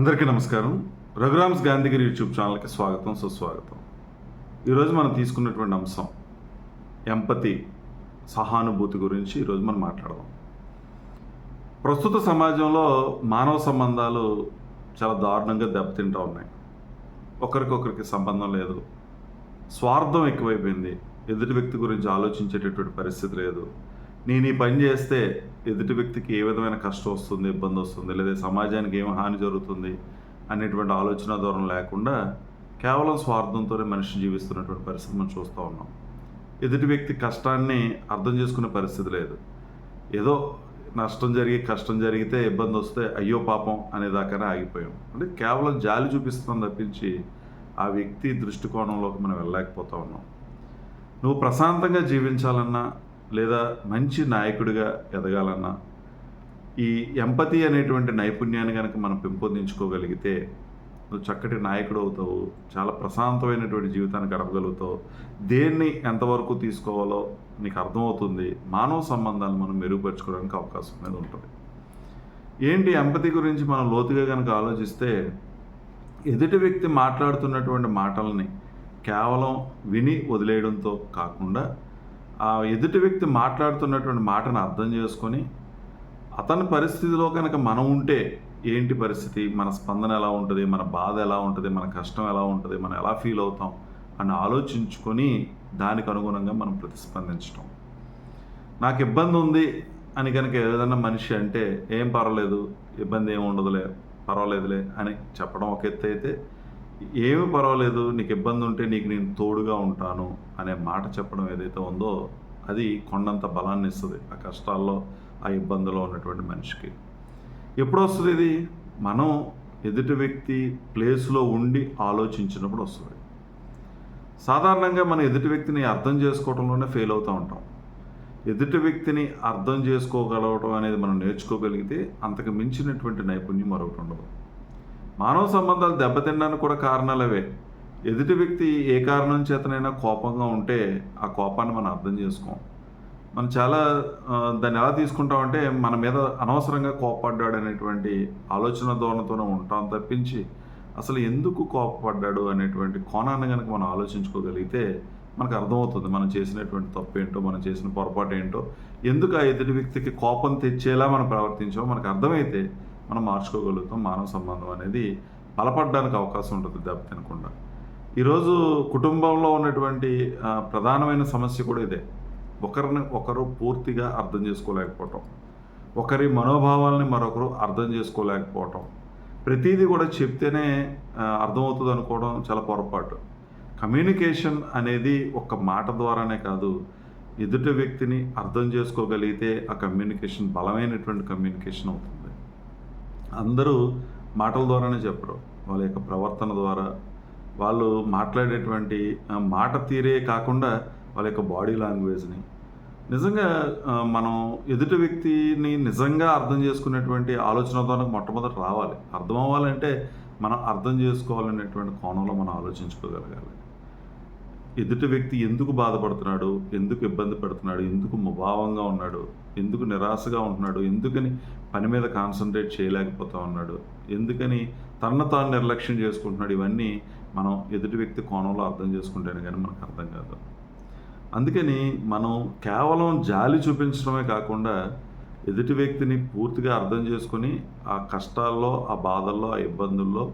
అందరికీ నమస్కారం. రఘురామ్స్ గాంధీగిరి యూట్యూబ్ ఛానల్కి స్వాగతం, సుస్వాగతం. ఈరోజు మనం తీసుకున్నటువంటి అంశం ఎంపతి, సహానుభూతి గురించి ఈరోజు మనం మాట్లాడదాం. ప్రస్తుత సమాజంలో మానవ సంబంధాలు చాలా దారుణంగా దెబ్బతింటూ ఉన్నాయి. ఒకరికొకరికి సంబంధం లేదు, స్వార్థం ఎక్కువైపోయింది, ఎదుటి వ్యక్తి గురించి ఆలోచించేటటువంటి పరిస్థితి లేదు. నేను ఈ పని చేస్తే ఎదుటి వ్యక్తికి ఏ విధమైన కష్టం వస్తుంది, ఇబ్బంది వస్తుంది, లేదా సమాజానికి ఏం హాని జరుగుతుంది అనేటువంటి ఆలోచన ధోరణి లేకుండా కేవలం స్వార్థంతోనే మనిషి జీవిస్తున్నటువంటి పరిస్థితి మనం చూస్తూ ఉన్నాం. ఎదుటి వ్యక్తి కష్టాన్ని అర్థం చేసుకునే పరిస్థితి లేదు. ఏదో నష్టం జరిగి కష్టం జరిగితే ఇబ్బంది వస్తే అయ్యో పాపం అనేదాకానే ఆగిపోయాం. అంటే కేవలం జాలి చూపిస్తున్నాం తప్పించి ఆ వ్యక్తి దృష్టికోణంలోకి మనం వెళ్ళలేకపోతూ ఉన్నాం. నువ్వు ప్రశాంతంగా జీవించాలన్నా లేదా మంచి నాయకుడిగా ఎదగాలన్నా ఈ ఎంపతి అనేటువంటి నైపుణ్యాన్ని కనుక మనం పెంపొందించుకోగలిగితే నువ్వు చక్కటి నాయకుడు అవుతావు, చాలా ప్రశాంతమైనటువంటి జీవితాన్ని గడపగలుగుతావు. దేన్ని ఎంతవరకు తీసుకోవాలో నీకు అర్థమవుతుంది. మానవ సంబంధాలను మనం మెరుగుపరచుకోవడానికి అవకాశం అనేది ఉంటుంది. ఏంటి ఎంపతి గురించి మనం లోతుగా కనుక ఆలోచిస్తే, ఎదుటి వ్యక్తి మాట్లాడుతున్నటువంటి మాటల్ని కేవలం విని వదిలేయడంతో కాకుండా ఆ ఎదుటి వ్యక్తి మాట్లాడుతున్నటువంటి మాటను అర్థం చేసుకొని అతని పరిస్థితిలో కనుక మనం ఉంటే ఏంటి పరిస్థితి, మన స్పందన ఎలా ఉంటుంది, మన బాధ ఎలా ఉంటుంది, మన కష్టం ఎలా ఉంటుంది, మనం ఎలా ఫీల్ అవుతాం అని ఆలోచించుకొని దానికి అనుగుణంగా మనం ప్రతిస్పందించడం. నాకు ఇబ్బంది ఉంది అని కనుక ఏదైనా మనిషి అంటే ఏం పర్వాలేదు, ఇబ్బంది ఏమి ఉండదులే, పర్వాలేదులే అని చెప్పడం ఒక ఎత్తు అయితే, ఏమి పర్వాలేదు నీకు ఇబ్బంది ఉంటే నీకు నేను తోడుగా ఉంటాను అనే మాట చెప్పడం ఏదైతే ఉందో అది కొండంత బలాన్ని ఇస్తుంది ఆ కష్టాల్లో, ఆ ఇబ్బందులో ఉన్నటువంటి మనిషికి. ఎప్పుడు వస్తుంది ఇది? మనం ఎదుటి వ్యక్తి ప్లేస్లో ఉండి ఆలోచించినప్పుడు వస్తుంది. సాధారణంగా మనం ఎదుటి వ్యక్తిని అర్థం చేసుకోవడంలోనే ఫెయిల్ అవుతూ ఉంటాం. ఎదుటి వ్యక్తిని అర్థం చేసుకోగలగడం అనేది మనం నేర్చుకోగలిగితే అంతకు మించినటువంటి నైపుణ్యం మరొకటి ఉండదు. మానవ సంబంధాలు దెబ్బతినడానికి కూడా కారణాలు అవే. ఎదుటి వ్యక్తి ఏ కారణం చేతనైనా కోపంగా ఉంటే ఆ కోపాన్ని మనం అర్థం చేసుకోం. మనం చాలా దాన్ని ఎలా తీసుకుంటామంటే మన మీద అనవసరంగా కోపపడ్డాడు అనేటువంటి ఆలోచన ధోరణితోనే ఉంటాం తప్పించి అసలు ఎందుకు కోపపడ్డాడు అనేటువంటి కోణాన్ని కనుక మనం ఆలోచించుకోగలిగితే మనకు అర్థమవుతుంది మనం చేసినటువంటి తప్పు ఏంటో, మనం చేసిన పొరపాటు ఏంటో, ఎందుకు ఆ ఎదుటి వ్యక్తికి కోపం తెచ్చేలా మనం ప్రవర్తించామో మనకు అర్థమైతే మనం మార్చుకోగలుగుతాం. మానవ సంబంధం అనేది బలపడడానికి అవకాశం ఉంటుంది దెబ్బతినకుండా. ఈరోజు కుటుంబంలో ఉన్నటువంటి ప్రధానమైన సమస్య కూడా ఇదే. ఒకరిని ఒకరు పూర్తిగా అర్థం చేసుకోలేకపోవటం, ఒకరి మనోభావాలని మరొకరు అర్థం చేసుకోలేకపోవటం, ప్రతిదీ కూడా చెప్తేనే అర్థమవుతుంది అనుకోవడం చాలా పొరపాటు. కమ్యూనికేషన్ అనేది ఒక్క మాట ద్వారానే కాదు, ఎదుటి వ్యక్తిని అర్థం చేసుకోగలిగితే ఆ కమ్యూనికేషన్ బలమైనటువంటి కమ్యూనికేషన్ అవుతుంది. అందరూ మాటల ద్వారానే చెప్పరు, వాళ్ళ యొక్క ప్రవర్తన ద్వారా, వాళ్ళు మాట్లాడేటువంటి మాట తీరే కాకుండా వాళ్ళ యొక్క బాడీ లాంగ్వేజ్ని నిజంగా మనం ఎదుటి వ్యక్తిని నిజంగా అర్థం చేసుకునేటువంటి ఆలోచన ద్వారా మొట్టమొదటి రావాలి. అర్థం అవ్వాలంటే మనం అర్థం చేసుకోవాలనేటువంటి కోణంలో మనం ఆలోచించుకోగలగాలి. ఎదుటి వ్యక్తి ఎందుకు బాధపడుతున్నాడు, ఎందుకు ఇబ్బంది పడుతున్నాడు, ఎందుకు ముభావంగా ఉన్నాడు, ఎందుకు నిరాశగా ఉంటున్నాడు, ఎందుకని పని మీద కాన్సన్ట్రేట్ చేయలేకపోతూ ఉన్నాడు, ఎందుకని తనను తాను నిర్లక్ష్యం చేసుకుంటున్నాడు, ఇవన్నీ మనం ఎదుటి వ్యక్తి కోణంలో అర్థం చేసుకుంటేనే కానీ మనకు అర్థం కాదు. అందుకని మనం కేవలం జాలి చూపించడమే కాకుండా ఎదుటి వ్యక్తిని పూర్తిగా అర్థం చేసుకొని ఆ కష్టాల్లో, ఆ బాధల్లో, ఆ ఇబ్బందుల్లో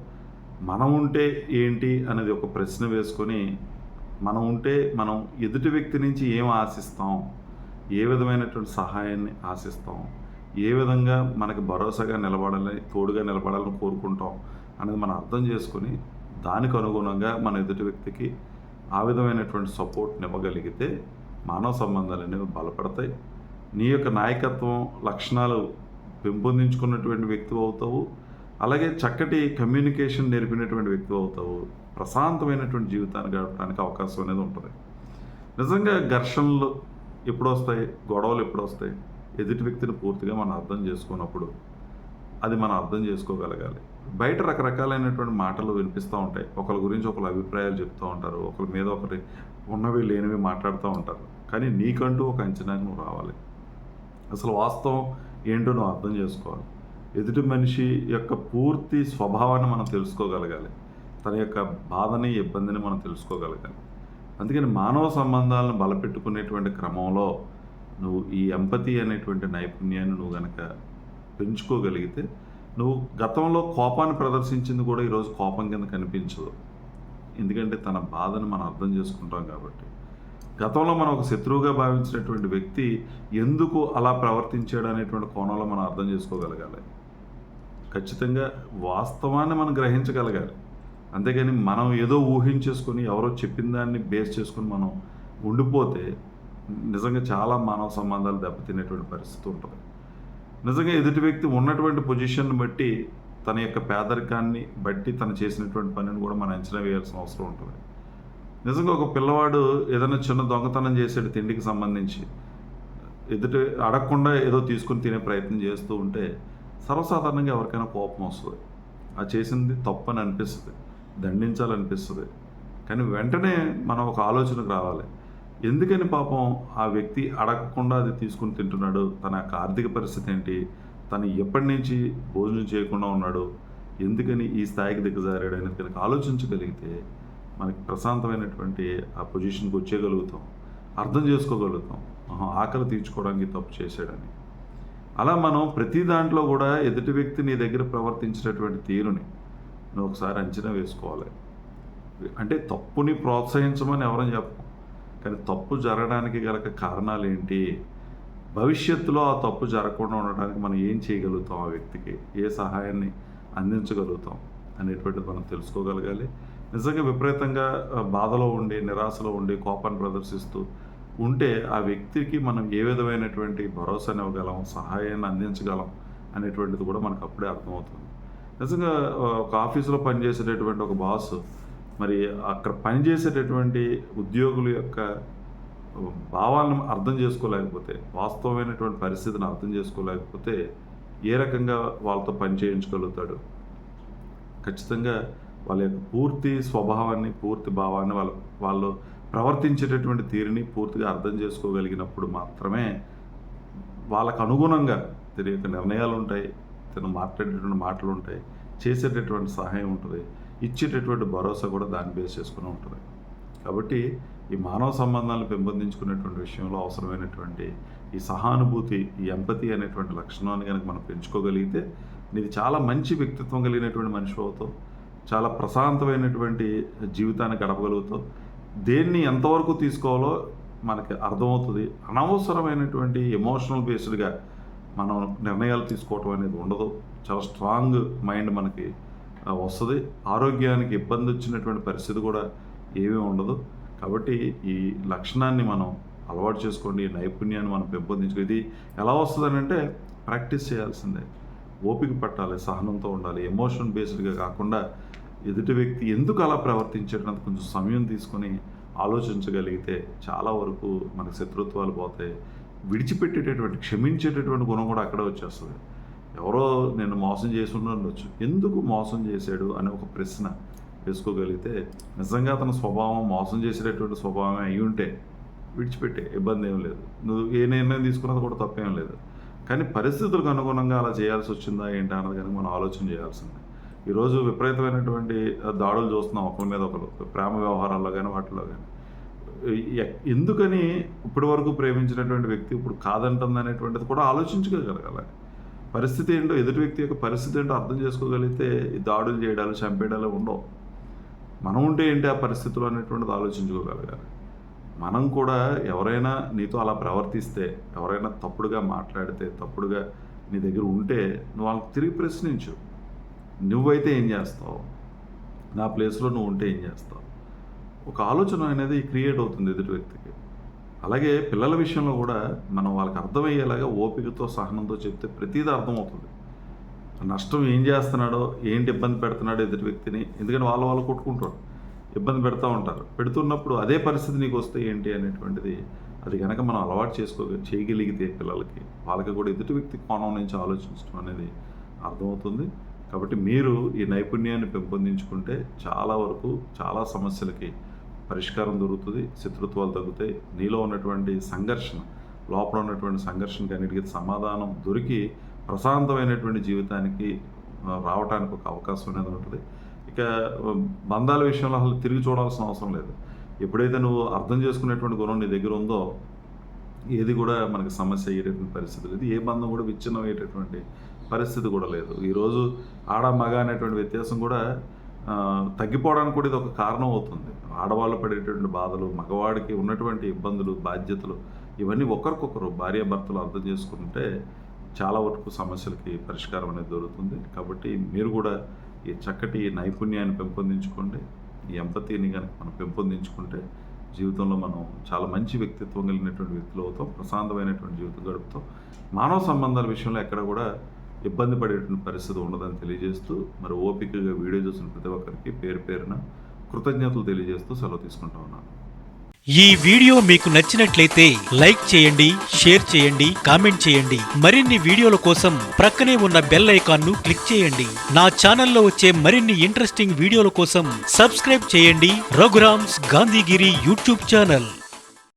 మనం ఉంటే ఏంటి అనేది ఒక ప్రశ్న వేసుకొని మనం ఉంటే మనం ఎదుటి వ్యక్తి నుంచి ఏం ఆశిస్తాం, ఏ విధమైనటువంటి సహాయాన్ని ఆశిస్తాం, ఏ విధంగా మనకి భరోసాగా నిలబడాలని, తోడుగా నిలబడాలని కోరుకుంటాం అనేది మనం అర్థం చేసుకొని దానికి అనుగుణంగా మన ఎదుటి వ్యక్తికి ఆ విధమైనటువంటి సపోర్ట్ని ఇవ్వగలిగితే మానవ సంబంధాలు అనేవి బలపడతాయి. నీ యొక్క నాయకత్వం లక్షణాలు పెంపొందించుకున్నటువంటి వ్యక్తి అవుతావు, అలాగే చక్కటి కమ్యూనికేషన్ నేర్పినటువంటి వ్యక్తి అవుతావు, ప్రశాంతమైనటువంటి జీవితాన్ని గడపడానికి అవకాశం అనేది ఉంటుంది. నిజంగా ఘర్షణలు ఎప్పుడు వస్తాయి, గొడవలు ఎప్పుడు వస్తాయి? ఎదుటి వ్యక్తిని పూర్తిగా మనం అర్థం చేసుకున్నప్పుడు. అది మనం అర్థం చేసుకోగలగాలి. బయట రకరకాలైనటువంటి మాటలు వినిపిస్తూ ఉంటాయి, ఒకరి గురించి ఒకరు అభిప్రాయాలు చెప్తూ ఉంటారు, ఒకరి మీద ఒకరి ఉన్నవి లేనివి మాట్లాడుతూ ఉంటారు. కానీ నీకంటూ ఒక అంచనాకు నువ్వు రావాలి. అసలు వాస్తవం ఏంటో నువ్వు అర్థం చేసుకోవాలి. ఎదుటి మనిషి యొక్క పూర్తి స్వభావాన్ని మనం తెలుసుకోగలగాలి. తన యొక్క బాధని, ఇబ్బందిని మనం తెలుసుకోగలగాలి. అందుకని మానవ సంబంధాలను బలపెట్టుకునేటువంటి క్రమంలో నువ్వు ఈ ఎంపతి అనేటువంటి నైపుణ్యాన్ని నువ్వు గనక పెంచుకోగలిగితే, నువ్వు గతంలో కోపాన్ని ప్రదర్శించింది కూడా ఈరోజు కోపం కింద కనిపించదు. ఎందుకంటే తన బాధను మనం అర్థం చేసుకుంటాం కాబట్టి. గతంలో మనం ఒక శత్రువుగా భావించినటువంటి వ్యక్తి ఎందుకు అలా ప్రవర్తించాడు అనేటువంటి కోణంలో మనం అర్థం చేసుకోగలగాలి. ఖచ్చితంగా వాస్తవాన్ని మనం గ్రహించగలగాలి. అంతేగాని మనం ఏదో ఊహించేసుకొని ఎవరో చెప్పిన దాన్ని బేస్ చేసుకొని మనం ఉండిపోతే నిజంగా చాలా మానవ సంబంధాలు దెబ్బతినేటువంటి పరిస్థితి ఉంటుంది. నిజంగా ఎదుటి వ్యక్తి ఉన్నటువంటి పొజిషన్ని బట్టి, తన యొక్క పేదరికాన్ని బట్టి తను చేసినటువంటి పనిని కూడా మనం అంచనా వేయాల్సిన అవసరం ఉంటుంది. నిజంగా ఒక పిల్లవాడు ఏదైనా చిన్న దొంగతనం చేసాడు తిండికి సంబంధించి, ఎదుటి అడగకుండా ఏదో తీసుకుని తినే ప్రయత్నం చేస్తూ ఉంటే సర్వసాధారణంగా ఎవరికైనా కోపం వస్తుంది. ఆ చేసింది తప్పని అనిపిస్తుంది, దండించాలనిపిస్తుంది. కానీ వెంటనే మనం ఒక ఆలోచనకు రావాలి. ఎందుకని పాపం ఆ వ్యక్తి అడగకుండా అది తీసుకుని తింటున్నాడు? తన యొక్క ఆర్థిక పరిస్థితి ఏంటి? తను ఎప్పటి నుంచి భోజనం చేయకుండా ఉన్నాడు? ఎందుకని ఈ స్థాయికి దిగజారాడు అనేది కనుక ఆలోచించగలిగితే మనకి ప్రశాంతమైనటువంటి ఆ పొజిషన్కి వచ్చేయగలుగుతాం, అర్థం చేసుకోగలుగుతాం. ఆకలి తీర్చుకోవడానికి తప్పు చేశాడని. అలా మనం ప్రతి దాంట్లో కూడా ఎదుటి వ్యక్తి నీ దగ్గర ప్రవర్తించినటువంటి తీరుని నువ్వు ఒకసారి అంచనా వేసుకోవాలి. అంటే తప్పుని ప్రోత్సహించమని ఎవరని చెప్పం, కానీ తప్పు జరగడానికి గల కారణాలు ఏంటి? భవిష్యత్తులో ఆ తప్పు జరగకుండా ఉండడానికి మనం ఏం చేయగలుగుతాం? ఆ వ్యక్తికి ఏ సహాయాన్ని అందించగలుగుతాం అనేటువంటిది మనం తెలుసుకోగలగాలి. నిజంగా విపరీతంగా బాధలో ఉండి, నిరాశలో ఉండి, కోపాన్ని ప్రదర్శిస్తూ ఉంటే ఆ వ్యక్తికి మనం ఏ విధమైనటువంటి భరోసాని ఇవ్వగలం, సహాయాన్ని అందించగలం అనేటువంటిది కూడా మనకు అప్పుడే అర్థమవుతుంది. నిజంగా ఒక ఆఫీసులో పనిచేసేటటువంటి ఒక బాస్ మరి అక్కడ పనిచేసేటటువంటి ఉద్యోగుల యొక్క భావాలను అర్థం చేసుకోలేకపోతే, వాస్తవమైనటువంటి పరిస్థితిని అర్థం చేసుకోలేకపోతే ఏ రకంగా వాళ్ళతో పని చేయించగలుగుతాడు? ఖచ్చితంగా వాళ్ళ యొక్క పూర్తి స్వభావాన్ని, పూర్తి భావాన్ని, వాళ్ళు ప్రవర్తించేటటువంటి తీరుని పూర్తిగా అర్థం చేసుకోగలిగినప్పుడు మాత్రమే వాళ్ళకు అనుగుణంగా తన యొక్క నిర్ణయాలు ఉంటాయి, తను మాట్లాడేటటువంటి మాటలు ఉంటాయి, చేసేటటువంటి సహాయం ఉంటుంది, ఇచ్చేటటువంటి భరోసా కూడా దాన్ని బేస్ చేసుకుని ఉంటుంది. కాబట్టి ఈ మానవ సంబంధాలను పెంపొందించుకునేటువంటి విషయంలో అవసరమైనటువంటి ఈ సహానుభూతి, ఈ ఎంపతి అనేటువంటి లక్షణాన్ని కనుక మనం పెంచుకోగలిగితే నీది చాలా మంచి వ్యక్తిత్వం కలిగినటువంటి మనిషి అవుతావు, చాలా ప్రశాంతమైనటువంటి జీవితాన్ని గడపగలుగుతావు. దేన్ని ఎంతవరకు తీసుకోవాలో మనకి అర్థమవుతుంది. అనవసరమైనటువంటి ఎమోషనల్ బేస్డ్గా మనం నిర్ణయాలు తీసుకోవటం అనేది ఉండదు. చాలా స్ట్రాంగ్ మైండ్ మనకి వస్తుంది. ఆరోగ్యానికి ఇబ్బంది వచ్చినటువంటి పరిస్థితి కూడా ఏమీ ఉండదు. కాబట్టి ఈ లక్షణాన్ని మనం అలవాటు చేసుకోండి, ఈ నైపుణ్యాన్ని మనం పెంపొందించుకో. ఇది ఎలా వస్తుందని అంటే ప్రాక్టీస్ చేయాల్సిందే, ఓపిక పట్టాలి, సహనంతో ఉండాలి. ఎమోషన్ బేస్డ్గా కాకుండా ఎదుటి వ్యక్తి ఎందుకు అలా ప్రవర్తించేటంత కొంచెం సమయం తీసుకొని ఆలోచించగలిగితే చాలా వరకు మనకు శత్రుత్వాలు పోతాయి. విడిచిపెట్టేటటువంటి, క్షమించేటటువంటి గుణం కూడా అక్కడే వచ్చేస్తుంది. ఎవరో నేను మోసం చేసి ఉండొచ్చు, ఎందుకు మోసం చేశాడు అనే ఒక ప్రశ్న వేసుకోగలిగితే నిజంగా అతని స్వభావం మోసం చేసేటటువంటి స్వభావమే అయి ఉంటే విడిచిపెట్టే, ఇబ్బంది ఏం లేదు. నువ్వు ఏ నిర్ణయం తీసుకున్నది కూడా తప్పేం లేదు. కానీ పరిస్థితులకు అనుగుణంగా అలా చేయాల్సి వచ్చిందా ఏంటా అన్నది కనుక మనం ఆలోచన చేయాల్సిందే. ఈరోజు విపరీతమైనటువంటి దాడులు చూస్తున్నాం ఒకరి మీద ఒకరు, ప్రేమ వ్యవహారాల్లో కానీ వాటిలో కానీ. ఎందుకని ఇప్పటి వరకు ప్రేమించినటువంటి వ్యక్తి ఇప్పుడు కాదంటుంది అనేటువంటిది కూడా ఆలోచించుకోగలగాలి. పరిస్థితి ఏంటో, ఎదుటి వ్యక్తి యొక్క పరిస్థితి ఏంటో అర్థం చేసుకోగలిగితే ఈ దాడులు చేయడాలు, చంపేయడాలు ఉండవు. మనం ఉంటే ఏంటి ఆ పరిస్థితులు అనేటువంటిది ఆలోచించుకోగలగాలి. మనం కూడా ఎవరైనా నీతో అలా ప్రవర్తిస్తే, ఎవరైనా తప్పుడుగా మాట్లాడితే, తప్పుడుగా నీ దగ్గర ఉంటే నువ్వు వాళ్ళకి తిరిగి ప్రశ్నించు. నువ్వైతే ఏం చేస్తావు? నా ప్లేస్లో నువ్వు ఉంటే ఏం చేస్తావు? ఒక ఆలోచన అనేది క్రియేట్ అవుతుంది ఎదుటి వ్యక్తికి. అలాగే పిల్లల విషయంలో కూడా మనం వాళ్ళకి అర్థమయ్యేలాగా ఓపికతో, సహనంతో చెప్తే ప్రతిదీ అర్థమవుతుంది. నష్టం ఏం చేస్తున్నాడో, ఏంటి ఇబ్బంది పెడుతున్నాడో ఎదుటి వ్యక్తిని. ఎందుకంటే వాళ్ళు కొట్టుకుంటారు, ఇబ్బంది పెడతా ఉంటారు. పెడుతున్నప్పుడు అదే పరిస్థితి నీకు వస్తే ఏంటి అనేటువంటిది అది కనుక మనం అలవాటు చేయగలిగితే పిల్లలకి, వాళ్ళకి కూడా ఎదుటి వ్యక్తి కోణం నుంచి ఆలోచించడం అనేది అర్థమవుతుంది. కాబట్టి మీరు ఈ నైపుణ్యాన్ని పెంపొందించుకుంటే చాలా వరకు చాలా సమస్యలకి పరిష్కారం దొరుకుతుంది, శత్రుత్వాలు తగ్గుతాయి. నీలో ఉన్నటువంటి సంఘర్షణ, లోపల ఉన్నటువంటి సంఘర్షణకి అన్నిటికీ సమాధానం దొరికి ప్రశాంతమైనటువంటి జీవితానికి రావటానికి ఒక అవకాశం అనేది ఉంటుంది. ఇక బంధాల విషయంలో అసలు తిరిగి చూడాల్సిన అవసరం లేదు. ఎప్పుడైతే నువ్వు అర్థం చేసుకునేటువంటి గుణం నీ దగ్గర ఉందో ఏది కూడా మనకి సమస్య అయ్యేటటువంటి పరిస్థితి లేదు. ఏ బంధం కూడా విచ్ఛిన్నం అయ్యేటటువంటి పరిస్థితి కూడా లేదు. ఈరోజు ఆడ మగ అనేటువంటి వ్యత్యాసం కూడా తగ్గిపోవడానికి కూడా ఇది ఒక కారణం అవుతుంది. ఆడవాళ్ళు పడేటటువంటి బాధలు, మగవాడికి ఉన్నటువంటి ఇబ్బందులు, బాధ్యతలు ఇవన్నీ ఒకరికొకరు భార్యాభర్తలు అర్థం చేసుకుంటే చాలా వరకు సమస్యలకి పరిష్కారం అనేది దొరుకుతుంది. కాబట్టి మీరు కూడా ఈ చక్కటి నైపుణ్యాన్ని పెంపొందించుకోండి. ఈ ఎంపతిని కనుక మనం పెంపొందించుకుంటే జీవితంలో మనం చాలా మంచి వ్యక్తిత్వం కలిగినటువంటి వ్యక్తులు అవుతాం. ప్రశాంతమైనటువంటి జీవితం గడుపుతాం. మానవ సంబంధాల విషయంలో ఎక్కడ కూడా ఇబ్బంది పడేటువంటి పరిస్థితి ఉండదని తెలియజేస్తూ, మరి ఓపికగా వీడియో చూసిన ప్రతి ఒక్కరికి పేరు పేరున కృతజ్ఞతలు తెలియజేస్తూ సెలవు తీసుకుంటా ఉన్నాను. ఈ వీడియో మీకు నచ్చినట్లయితే లైక్ చేయండి, షేర్ చేయండి, కామెంట్ చేయండి. మరిన్ని వీడియోల కోసం ప్రక్కనే ఉన్న బెల్ ఐకాన్ను క్లిక్ చేయండి. నా ఛానల్లో వచ్చే మరిన్ని ఇంట్రెస్టింగ్ వీడియోల కోసం సబ్స్క్రైబ్ చేయండి రఘురామ్స్ గాంధీగిరి యూట్యూబ్ ఛానల్.